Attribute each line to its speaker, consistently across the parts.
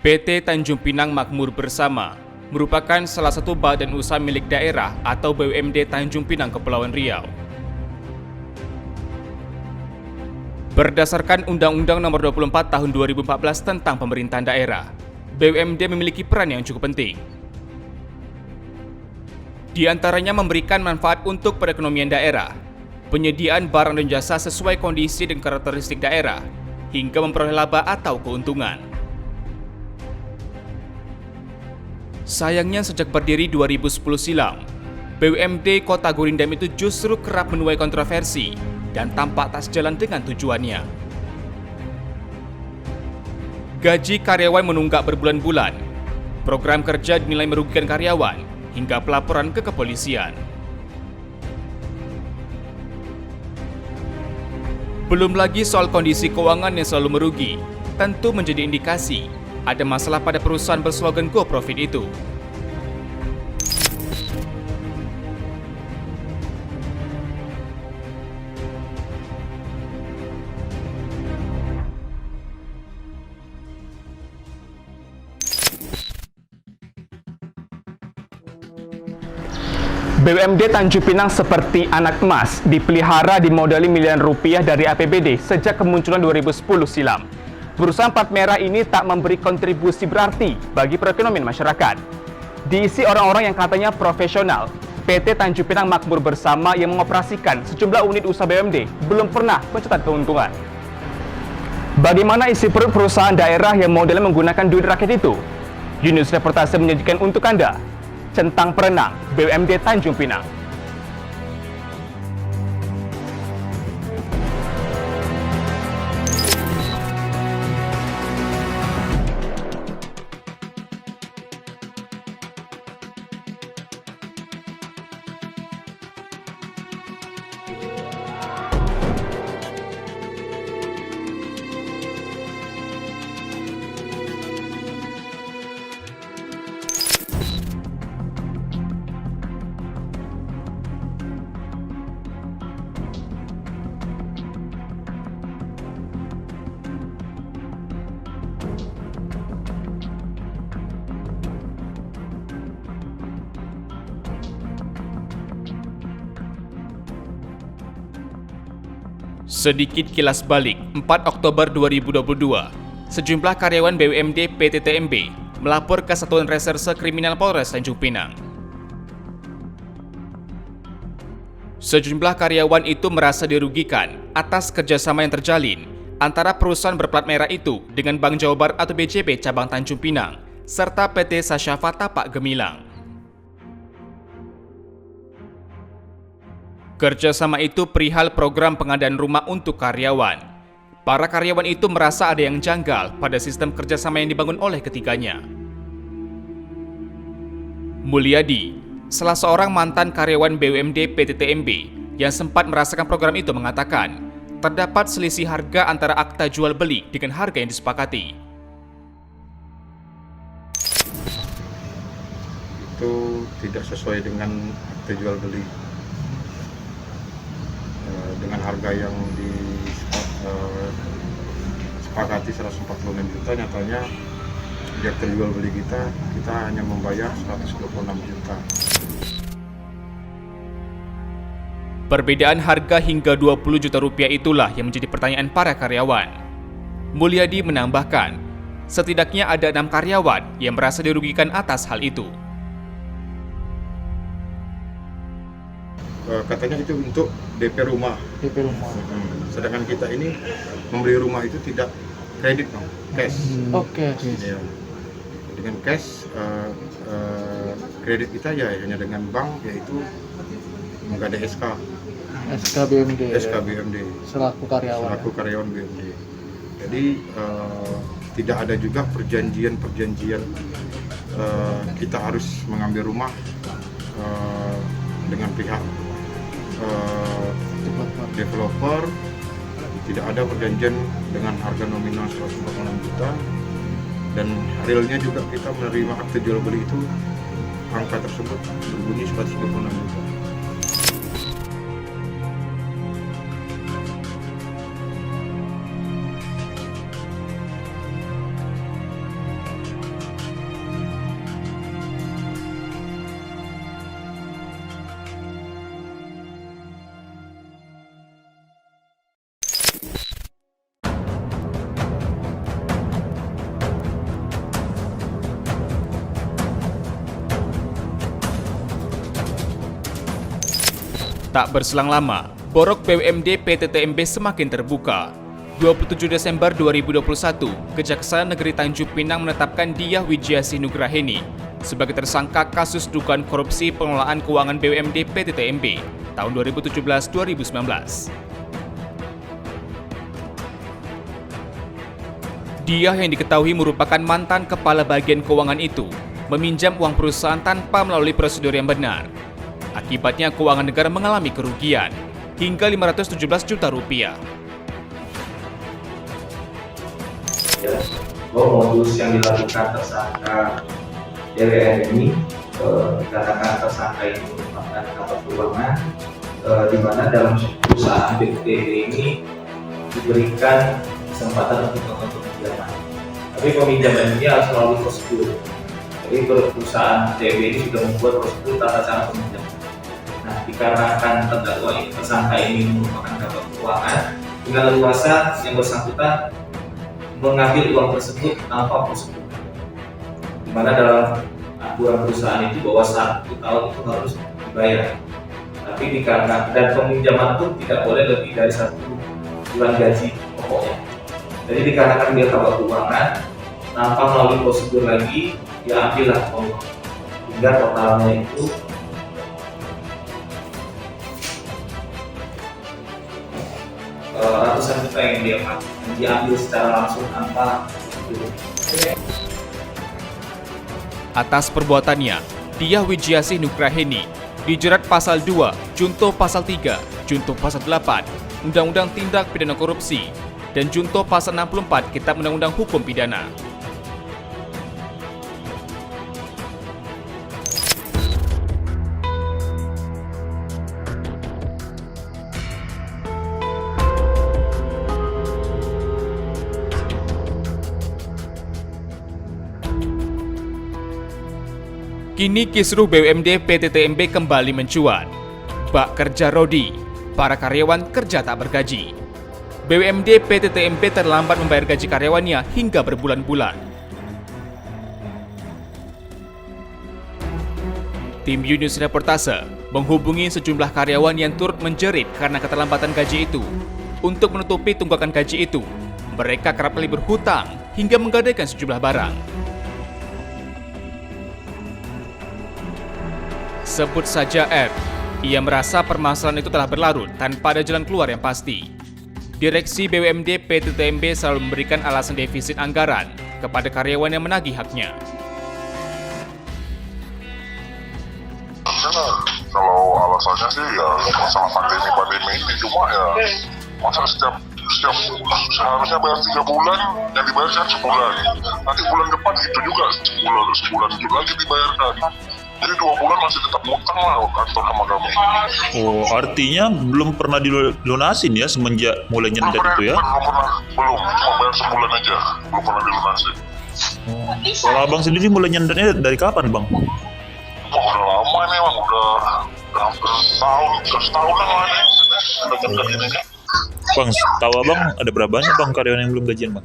Speaker 1: PT Tanjung Pinang Makmur Bersama merupakan salah satu badan usaha milik daerah atau BUMD Tanjung Pinang, Kepulauan Riau. Berdasarkan Undang-Undang Nomor 24 Tahun 2014 tentang Pemerintahan Daerah, BUMD memiliki peran yang cukup penting. Di antaranya memberikan manfaat untuk perekonomian daerah, penyediaan barang dan jasa sesuai kondisi dan karakteristik daerah, hingga memperoleh laba atau keuntungan. Sayangnya sejak berdiri 2010 silam, BUMD Kota Gurindam itu justru kerap menuai kontroversi dan tampak tak sejalan dengan tujuannya. Gaji karyawan menunggak berbulan-bulan, program kerja dinilai merugikan karyawan, hingga pelaporan ke kepolisian. Belum lagi soal kondisi keuangan yang selalu merugi, tentu menjadi indikasi ada masalah pada perusahaan berslogan Go Profit itu.
Speaker 2: BUMD Tanjung Pinang seperti anak emas, dipelihara dimodali miliaran rupiah dari APBD sejak kemunculan 2010 silam. Perusahaan plat merah ini tak memberi kontribusi berarti bagi perekonomian masyarakat. Diisi orang-orang yang katanya profesional, PT Tanjung Pinang Makmur Bersama yang mengoperasikan sejumlah unit usaha BUMD belum pernah mencatat keuntungan. Bagaimana isi perut perusahaan daerah yang modelnya menggunakan duit rakyat itu? Yunus Reportase menyajikan untuk Anda Centang Perenang BUMD Tanjung Pinang.
Speaker 1: Sedikit kilas balik, 4 Oktober 2022, sejumlah karyawan BUMD PT TMB melapor ke Satuan Reserse Kriminal Polres Tanjung Pinang. Sejumlah karyawan itu merasa dirugikan atas kerjasama yang terjalin antara perusahaan berplat merah itu dengan Bank Jawa Barat atau BJB Cabang Tanjung Pinang, serta PT Sasyafa Tapak Gemilang. Kerjasama itu perihal program pengadaan rumah untuk karyawan. Para karyawan itu merasa ada yang janggal pada sistem kerjasama yang dibangun oleh ketiganya. Mulyadi, salah seorang mantan karyawan BUMD PT TMB yang sempat merasakan program itu mengatakan, terdapat selisih harga antara akta jual beli dengan harga yang disepakati.
Speaker 3: Itu tidak sesuai dengan akta jual beli. Dengan harga yang disepakati 146 juta, nyatanya di akta jual beli kita hanya membayar 126 juta.
Speaker 1: Perbedaan harga hingga 20 juta rupiah itulah yang menjadi pertanyaan para karyawan. Mulyadi menambahkan, setidaknya ada 6 karyawan yang merasa dirugikan atas hal itu.
Speaker 3: Katanya itu untuk DP rumah. Sedangkan kita ini membeli rumah itu tidak kredit, cash.
Speaker 4: Oke.
Speaker 3: Ya. Dengan cash, kredit kita ya hanya dengan bank, yaitu nggak ada
Speaker 4: SKBMD.
Speaker 3: SKBMD.
Speaker 4: Selaku
Speaker 3: karyawan BUMD. Jadi tidak ada juga perjanjian kita harus mengambil rumah dengan pihak developer. Tidak ada perjanjian dengan harga nominal 146 juta, dan realnya juga kita menerima akte jual beli itu angka tersebut berbunyi 126 juta.
Speaker 1: Tak berselang lama, borok BUMD PT TMB semakin terbuka. 27 Desember 2021, Kejaksaan Negeri Tanjung Pinang menetapkan Diah Wijiasih Nugraheni sebagai tersangka kasus dugaan korupsi pengelolaan keuangan BUMD PT TMB tahun 2017-2019. Diah yang diketahui merupakan mantan kepala bagian keuangan itu meminjam uang perusahaan tanpa melalui prosedur yang benar. Akibatnya keuangan negara mengalami kerugian hingga 517 juta rupiah.
Speaker 5: Bahwa modus yang dilakukan tersangka DWN ini dikatakan tersangka ini merupakan kapal keuangan di mana dalam perusahaan BTTB ini diberikan kesempatan untuk melakukan peminjaman. Tapi peminjaman ini harus melalui prosedur. Jadi perusahaan TMB ini sudah membuat prosedur tata cara peminjaman. Nah, dikarenakan terdakwa ini tersangka ini merupakan kapal keuangan, dengan leluasa yang bersangkutan mengambil uang tersebut tanpa prosedur. Di mana dalam aturan perusahaan itu bahwa 1 tahun itu harus dibayar. Tapi dikarenakan dan peminjaman pun tidak boleh lebih dari 1 bulan gaji pokoknya. Jadi dikarenakan dia kapal keuangan tanpa melalui prosedur lagi, dia ambillah uang hingga totalnya itu ratusan juta yang dia diambil secara langsung tanpa prosedur.
Speaker 1: Atas perbuatannya, Diah Wijiasih Nugraheni dijerat pasal 2, junto pasal 3, junto pasal 8, Undang-Undang Tindak Pidana Korupsi, dan junto pasal 64 Kitab Undang-Undang Hukum Pidana. Kini kisruh BUMD PT TMB kembali mencuat. Bak kerja Rodi, para karyawan kerja tak bergaji. BUMD PT TMB terlambat membayar gaji karyawannya hingga berbulan-bulan. Tim Yunus Reportase menghubungi sejumlah karyawan yang turut menjerit karena keterlambatan gaji itu. Untuk menutupi tunggakan gaji itu, mereka kerap kali berhutang hingga menggadaikan sejumlah barang. Sebut saja R. Ia merasa permasalahan itu telah berlarut tanpa ada jalan keluar yang pasti. Direksi BUMD PT TMB selalu memberikan alasan defisit anggaran kepada karyawan yang menagih haknya.
Speaker 6: Kalau alasannya sih ya masalah pandemi ini, cuma ya masa setiap seharusnya bayar 3 bulan, yang dibayarkan sebulan. Nanti bulan depan itu juga sebulan itu lagi dibayarkan. Jadi 2 bulan masih tetap ngutang lah kantor sama kami.
Speaker 7: Oh, artinya belum pernah dilunasin ya semenjak mulai nyendat itu ya?
Speaker 6: Belum, cuma bayar sebulan aja, belum pernah dilunasin.
Speaker 7: Oh. Kalau abang sendiri mulai nyendatnya dari kapan bang?
Speaker 6: Udah lama nih bang, udah hampir setahunan lah nih. Udah nyendat ini nih.
Speaker 7: Bang, tahu abang ada berapa banyak bang karyawan yang belum gajian bang?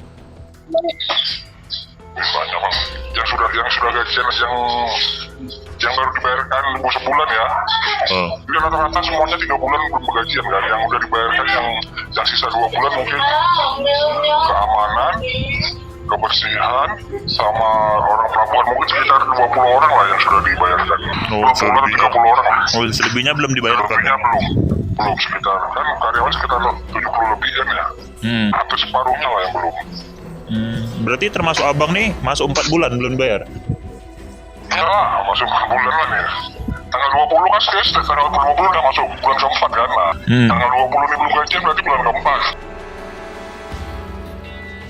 Speaker 6: Banyak bang, yang sudah gajian yang baru dibayarkan sebulan ya. Jadi rata-rata semuanya 3 bulan belum gajian kan. Yang udah dibayarkan yang sisa 2 bulan mungkin keamanan, kebersihan, sama orang pelabuhan mungkin sekitar 20 orang lah yang sudah dibayarkan. 20 atau 30 orang.
Speaker 7: Oh, selebihnya belum dibayar kan?
Speaker 6: Selebihnya belum sekitar, kan karyawan sekitar 70 lebihan ya. Hampir separuhnya lah yang belum.
Speaker 7: Berarti termasuk abang nih masuk 4 bulan belum bayar?
Speaker 6: Ya, masuk bulan ya. Tanggal 20 kan tanggal 20 udah masuk bulan keempat kan lah. Tanggal 20 ini belum gajian berarti bulan keempat.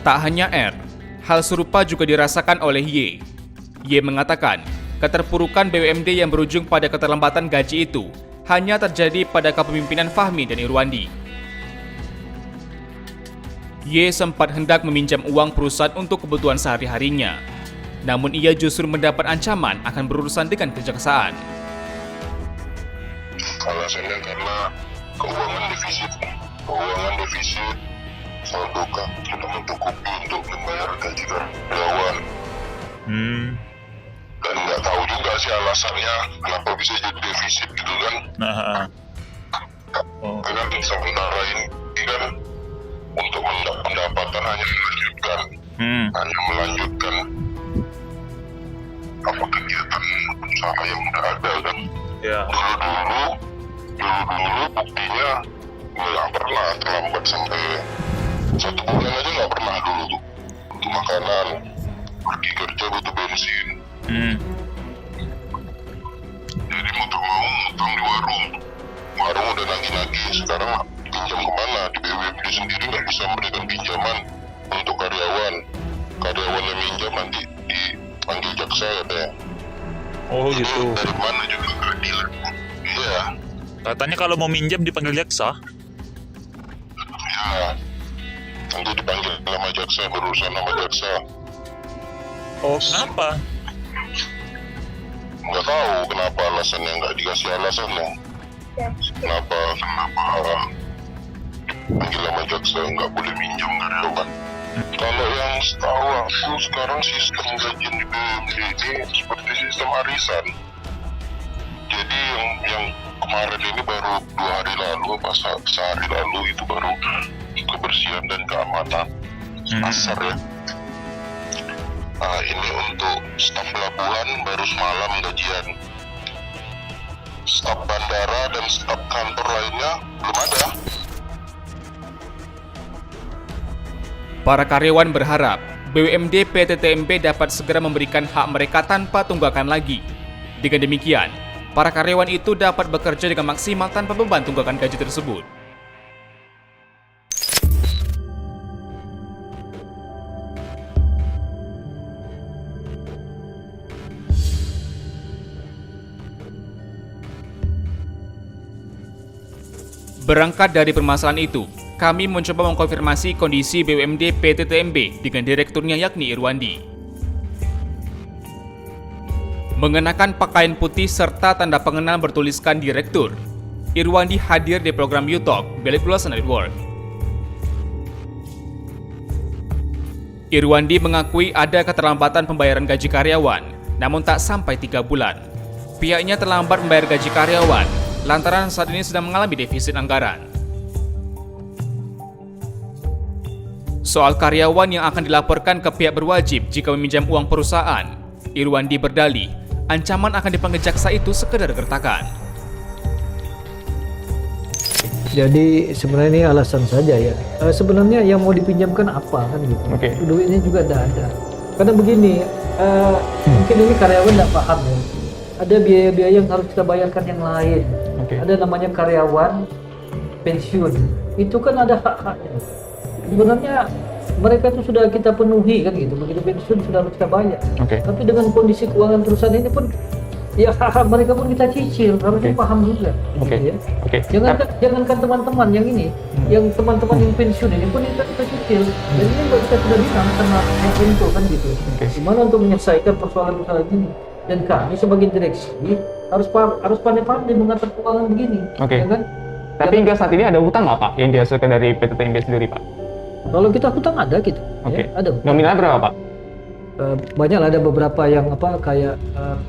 Speaker 1: Tak hanya R, hal serupa juga dirasakan oleh Y. Y mengatakan, keterpurukan BUMD yang berujung pada keterlambatan gaji itu hanya terjadi pada kepemimpinan Fahmi dan Irwandi. Y sempat hendak meminjam uang perusahaan untuk kebutuhan sehari-harinya. Namun ia justru mendapat ancaman akan berurusan dengan kejaksaan.
Speaker 6: Alasannya karena keuangan defisit saldo tidak mencukupi untuk membayar gaji karyawan. Dan nggak tahu juga sih alasannya kenapa bisa jadi defisit gitu kan. Dengan sementara ini kan untuk pendapatan hanya melanjutkan apa kegiatan usaha yang udah ada kan.
Speaker 7: Ya.
Speaker 6: Dulu buktinya nggak pernah terlambat sampai 1 bulan aja, nggak pernah dulu tuh. Untuk makanan, pergi kerja butuh bensin. Jadi mau tak mau ngutang di warung udah nagih-nagih. Sekarang pinjam kemana? Di BUMD sendiri nggak bisa memberikan pinjaman untuk karyawan yang minjam nanti dipanggil jaksa ya.
Speaker 7: Oh gitu.
Speaker 6: Dari mana juga keadilan? Iya.
Speaker 7: Katanya kalau mau minjam dipanggil jaksa.
Speaker 6: Ya, nanti dipanggil sama jaksa, berurusan sama jaksa.
Speaker 7: Oh, kenapa?
Speaker 6: Nggak tahu kenapa alasannya, nggak dikasih alasannya. Kenapa panggil sama jaksa nggak boleh minjam karyawan? Kalau yang setahu aku sekarang sistem gajian di BUMD ini seperti sistem arisan. Jadi yang kemarin ini baru 2 hari lalu, sehari lalu itu baru kebersihan dan keamanan pasar ya. Nah ini untuk staf pelabuhan baru semalam gajian. Staf bandara dan staf kantor lainnya belum ada.
Speaker 1: Para karyawan berharap BUMD PT TMB dapat segera memberikan hak mereka tanpa tunggakan lagi. Dengan demikian, para karyawan itu dapat bekerja dengan maksimal tanpa beban tunggakan gaji tersebut. Berangkat dari permasalahan itu, kami mencoba mengkonfirmasi kondisi BUMD PT TMB dengan direkturnya yakni Irwandi. Mengenakan pakaian putih serta tanda pengenal bertuliskan Direktur, Irwandi hadir di program U-Talk Bilik Ulasan Network. Irwandi mengakui ada keterlambatan pembayaran gaji karyawan, namun tak sampai 3 bulan. Pihaknya terlambat membayar gaji karyawan, lantaran saat ini sedang mengalami defisit anggaran. Soal karyawan yang akan dilaporkan ke pihak berwajib jika meminjam uang perusahaan, Irwandi berdalih, ancaman akan dipanggil jaksa itu sekedar gertakan.
Speaker 4: Jadi sebenarnya ini alasan saja ya. Sebenarnya yang mau dipinjamkan apa kan gitu. Duitnya juga tidak ada. Karena begini, mungkin ini karyawan tidak paham ya. Ada biaya-biaya yang harus kita bayarkan yang lain. Ada namanya karyawan pensiun. Itu kan ada hak-haknya. Sebenarnya mereka itu sudah kita penuhi kan gitu, begitu pensiun sudah harus kita bayar. Tapi dengan kondisi keuangan perusahaan ini pun, ya hak mereka pun kita cicil, harusnya paham juga. Gitu ya. Jangankan teman-teman yang ini, yang teman-teman yang pensiun ini pun kita cicil. Jadi ini kita sudah bilang sama itu kan gitu. Gimana untuk menyelesaikan persoalan-persoalan ini? Dan kami sebagai direksi harus pandai-pandai mengatur keuangan begini. Ya kan?
Speaker 2: Tapi hingga saat ini ada hutang nggak Pak yang dihasilkan dari PT TMB sendiri Pak?
Speaker 4: Kalau kita hutang ada gitu, ya, ada.
Speaker 2: Nominalnya berapa Pak?
Speaker 4: Banyak lah, ada beberapa yang kayak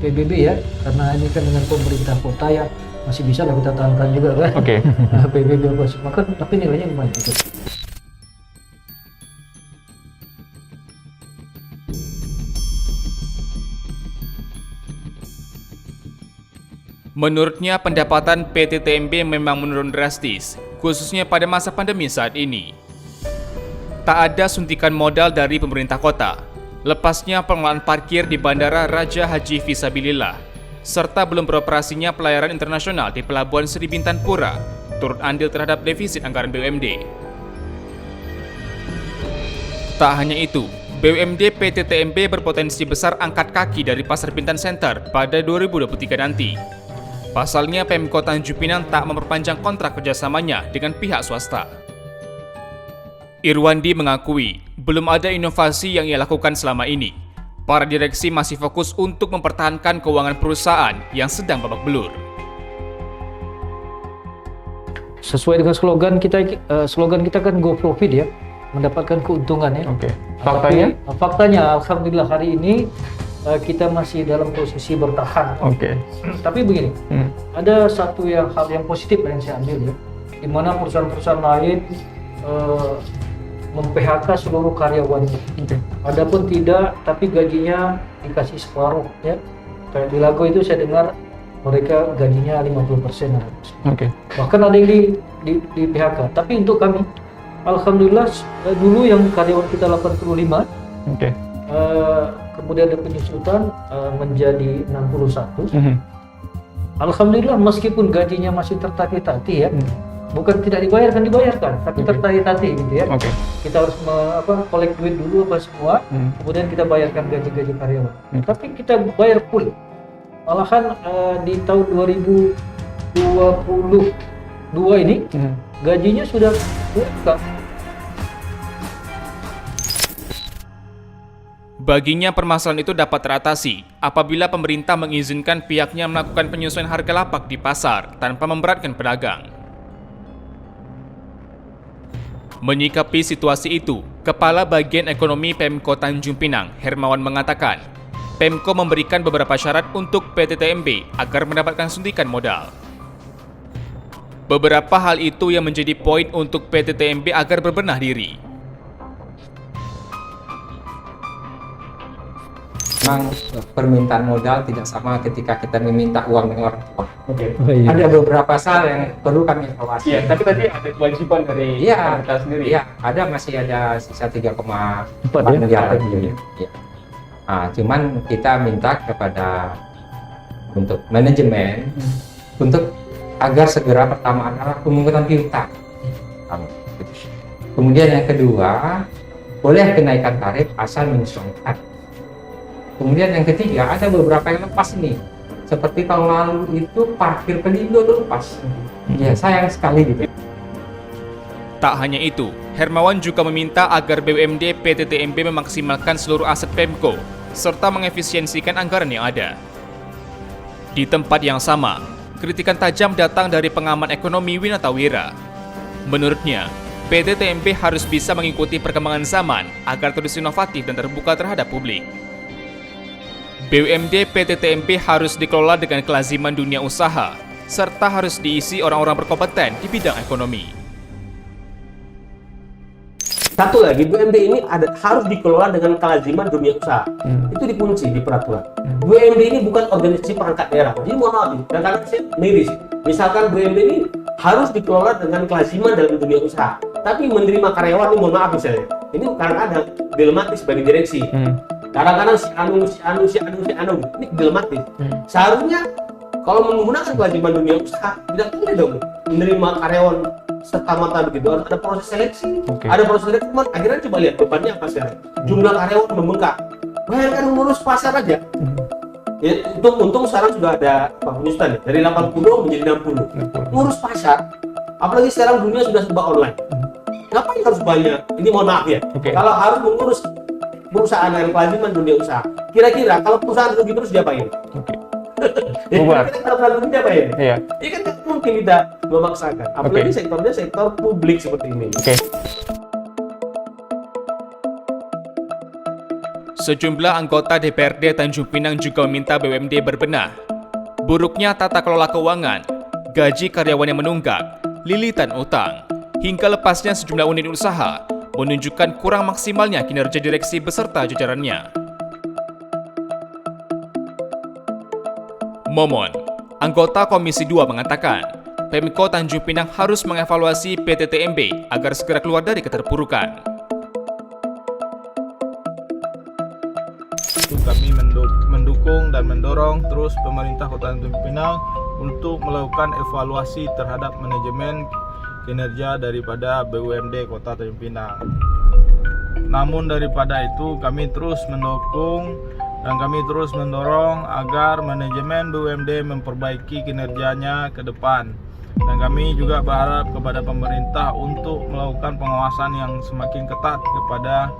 Speaker 4: PBB ya, karena ini kan dengan pemerintah kota ya masih bisa lah kita tahankan juga kan. PBB apa sih, maka tapi nilainya lumayan gitu.
Speaker 1: Menurutnya, pendapatan PT TMB memang menurun drastis, khususnya pada masa pandemi saat ini. Tak ada suntikan modal dari pemerintah kota, lepasnya pengelolaan parkir di Bandara Raja Haji Fisabilillah, serta belum beroperasinya pelayaran internasional di Pelabuhan Sri Bintan Pura, turut andil terhadap defisit anggaran BUMD. Tak hanya itu, BUMD PT TMB berpotensi besar angkat kaki dari Pasar Bintan Center pada 2023 nanti. Pasalnya, Pemkot Tanjung Pinang tak memperpanjang kontrak kerjasamanya dengan pihak swasta. Irwandi mengakui belum ada inovasi yang ia lakukan selama ini. Para direksi masih fokus untuk mempertahankan keuangan perusahaan yang sedang babak belur.
Speaker 4: Sesuai dengan slogan kita kan go profit ya, mendapatkan keuntungan ya. Faktanya alhamdulillah hari ini kita masih dalam posisi bertahan. Tapi begini, ada satu hal yang positif yang saya ambil ya. di mana perusahaan-perusahaan lain mem-PHK seluruh karyawannya. Adapun tidak, tapi gajinya dikasih separuh ya. Kayak di Lago itu saya dengar mereka gajinya 50%. Bahkan ada yang di PHK. Tapi untuk kami, alhamdulillah dulu yang karyawan kita 85, kemudian ada penyusutan menjadi 61. Alhamdulillah meskipun gajinya masih tertati-tati ya, bukan tidak dibayarkan, tapi tertati-tati gitu ya. Kita harus collect duit dulu apa semua, kemudian kita bayarkan gaji-gaji karyawan. Tapi kita bayar full. Malahan di tahun 2022 ini gajinya sudah buka.
Speaker 1: Baginya permasalahan itu dapat teratasi apabila pemerintah mengizinkan pihaknya melakukan penyesuaian harga lapak di pasar tanpa memberatkan pedagang. Menyikapi situasi itu, Kepala Bagian Ekonomi Pemko Tanjung Pinang, Hermawan mengatakan, Pemko memberikan beberapa syarat untuk PT TMB agar mendapatkan suntikan modal. Beberapa hal itu yang menjadi poin untuk PT TMB agar berbenah diri.
Speaker 8: Memang permintaan modal tidak sama ketika kita meminta uang dengan orang tua. Ada beberapa hal yang perlu kami evaluasi.
Speaker 2: Tapi tadi ada kewajiban dari pemerintah sendiri.
Speaker 8: Iya, masih ada sisa 3,4 miliar lagi. Cuman kita minta kepada untuk manajemen untuk agar segera pertama adalah pemungutan piutang. Kemudian yang kedua, boleh kenaikan tarif asal menyesuaikan. Kemudian yang ketiga, ada beberapa yang lepas nih. Seperti tahun lalu itu parkir Pelindo itu lepas. Ya, sayang sekali gitu.
Speaker 1: Tak hanya itu, Hermawan juga meminta agar BUMD PT TMB memaksimalkan seluruh aset Pemko serta mengefisiensikan anggaran yang ada. Di tempat yang sama, kritikan tajam datang dari pengamat ekonomi Winatawira. Menurutnya, PT TMB harus bisa mengikuti perkembangan zaman agar terus inovatif dan terbuka terhadap publik. BUMD PT TMB harus dikelola dengan kelaziman dunia usaha, serta harus diisi orang-orang berkompeten di bidang ekonomi.
Speaker 9: Satu lagi, BUMD ini harus dikelola dengan kelaziman dunia usaha. Itu dikunci di peraturan. BUMD ini bukan organisasi perangkat daerah. Jadi mohon maaf, kadang-kadang saya miris. Misalkan BUMD ini harus dikelola dengan kelaziman dalam dunia usaha. Tapi menerima karyawan ini mohon maaf misalnya. Ini kadang-kadang dilematis bagi direksi. Kadang-kadang si anu, ini dilematis. Seharusnya kalau menggunakan kewajiban dunia usaha, tidak boleh dong menerima karyawan serta-merta begitu. Ada proses seleksi, ada proses rekrutmen. Akhirnya coba lihat bebannya apa sekarang. Jumlah karyawan membengkak. Bayangkan ngurus pasar aja. Ya, untung sekarang sudah ada penyusutan ya, dari 80 menjadi 60. Ngurus pasar, apalagi sekarang dunia sudah serba online. Ngapain harus banyak? Ini mohon maaf ya. Kalau harus mengurus perusahaan yang kelaziman dunia usaha, kira-kira kalau perusahaan rugi terus diapain?
Speaker 2: Bubar.
Speaker 9: Kalau perusahaan rugi diapain?
Speaker 2: Iya.
Speaker 9: Ini kan mungkin kita memaksakan. Apalagi sektornya sektor publik seperti ini.
Speaker 1: Sejumlah anggota DPRD Tanjung Pinang juga meminta BUMD berbenah. Buruknya tata kelola keuangan, gaji karyawan yang menunggak, lilitan utang, hingga lepasnya sejumlah unit usaha menunjukkan kurang maksimalnya kinerja direksi beserta jajarannya. Momon, anggota Komisi 2 mengatakan, Pemko Tanjung Pinang harus mengevaluasi PT TMB agar segera keluar dari keterpurukan.
Speaker 10: Kami mendukung dan mendorong terus pemerintah Kota Tanjung Pinang untuk melakukan evaluasi terhadap manajemen kinerja daripada BUMD Kota Tanjung Pinang. Namun daripada itu kami terus mendukung dan kami terus mendorong agar manajemen BUMD memperbaiki kinerjanya ke depan. Dan kami juga berharap kepada pemerintah untuk melakukan pengawasan yang semakin ketat kepada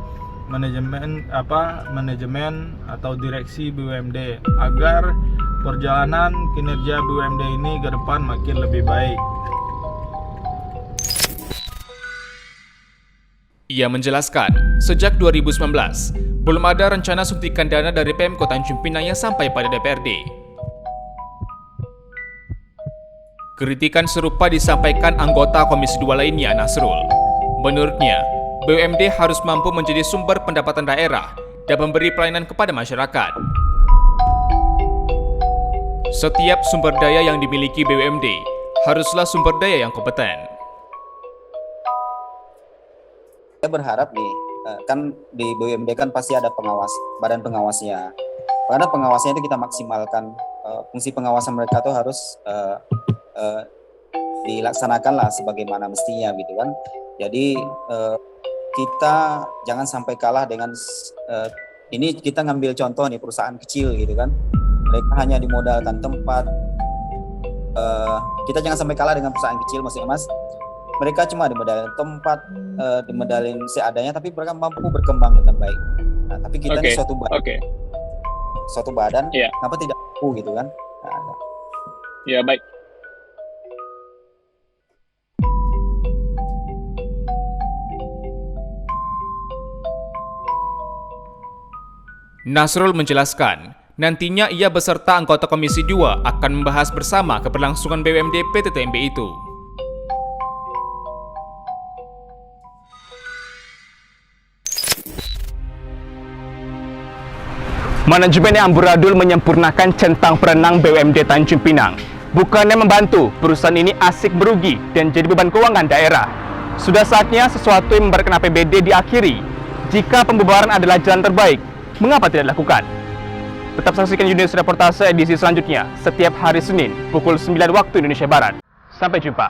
Speaker 10: manajemen atau direksi BUMD agar perjalanan kinerja BUMD ini ke depan makin lebih baik.
Speaker 1: Ia menjelaskan, sejak 2019, belum ada rencana suntikan dana dari Pemko Tanjung Pinang yang sampai pada DPRD. Kritikan serupa disampaikan anggota Komisi 2 lainnya, Nasrul. Menurutnya, BUMD harus mampu menjadi sumber pendapatan daerah dan memberi pelayanan kepada masyarakat. Setiap sumber daya yang dimiliki BUMD haruslah sumber daya yang kompeten.
Speaker 11: Saya berharap nih, kan di BUMD kan pasti ada pengawas, badan pengawasnya. Karena pengawasnya itu kita maksimalkan, fungsi pengawasan mereka tuh harus dilaksanakan lah sebagaimana mestinya gitu kan. Jadi kita jangan sampai kalah dengan ini. Kita ngambil contoh nih perusahaan kecil gitu kan, mereka hanya dimodalkan tempat. Kita jangan sampai kalah dengan perusahaan kecil, maksudnya Mas. Mereka cuma dimodalin tempat, dimodalin seadanya, tapi mereka mampu berkembang dengan baik. Nah, tapi kita ini suatu badan, kenapa tidak mampu gitu kan? Nah,
Speaker 2: Ya, baik.
Speaker 1: Nasrul menjelaskan, nantinya ia beserta anggota Komisi 2 akan membahas bersama keberlangsungan BUMD PTTMB itu.
Speaker 2: Manajemen yang amburadul menyempurnakan centang perenang BUMD Tanjung Pinang. Bukannya membantu, perusahaan ini asik merugi dan jadi beban keuangan daerah. Sudah saatnya sesuatu yang memberatkan APBD diakhiri. Jika pembubaran adalah jalan terbaik, mengapa tidak dilakukan? Tetap saksikan Junius Reportase edisi selanjutnya setiap hari Senin pukul 9 waktu Indonesia Barat. Sampai jumpa.